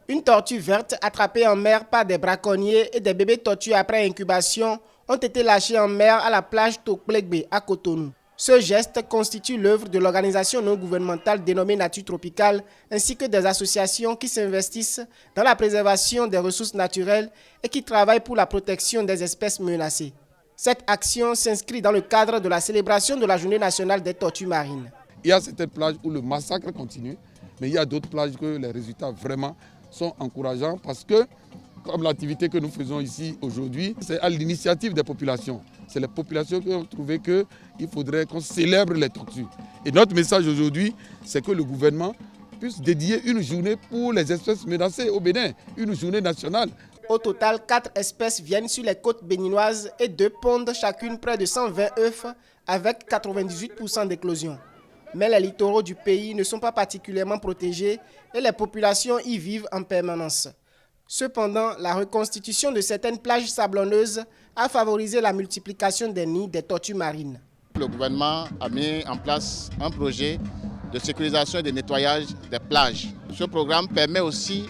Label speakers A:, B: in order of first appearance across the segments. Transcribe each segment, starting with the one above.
A: Une tortue verte attrapée en mer par des braconniers et des bébés tortues après incubation ont été lâchés en mer à la plage Tokplegbe à Cotonou. Ce geste constitue l'œuvre de l'organisation non gouvernementale dénommée Nature Tropicale ainsi que des associations qui s'investissent dans la préservation des ressources naturelles et qui travaillent pour la protection des espèces menacées. Cette action s'inscrit dans le cadre de la célébration de la Journée nationale des tortues marines.
B: Il y a certaines plages où le massacre continue, mais il y a d'autres plages que les résultats vraiment sont encourageants parce que, comme l'activité que nous faisons ici aujourd'hui, c'est à l'initiative des populations. C'est les populations qui ont trouvé qu'il faudrait qu'on célèbre les tortues. Et notre message aujourd'hui, c'est que le gouvernement puisse dédier une journée pour les espèces menacées au Bénin, une journée nationale.
A: Au total, 4 espèces viennent sur les côtes béninoises et 2 pondent chacune près de 120 œufs avec 98% d'éclosion. Mais les littoraux du pays ne sont pas particulièrement protégés et les populations y vivent en permanence. Cependant, la reconstitution de certaines plages sablonneuses a favorisé la multiplication des nids des tortues marines.
C: Le gouvernement a mis en place un projet de sécurisation et de nettoyage des plages. Ce programme permet aussi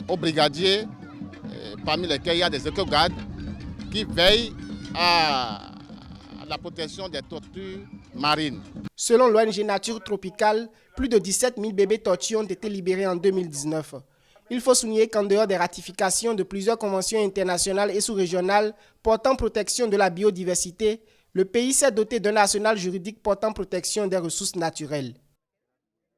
C: aux brigadiers, parmi lesquels il y a des éco-gardes, qui veillent à la protection des tortues marines.
A: Selon l'ONG Nature Tropicale, plus de 17 000 bébés tortues ont été libérés en 2019. Il faut souligner qu'en dehors des ratifications de plusieurs conventions internationales et sous-régionales portant protection de la biodiversité, le pays s'est doté d'un arsenal juridique portant protection des ressources naturelles.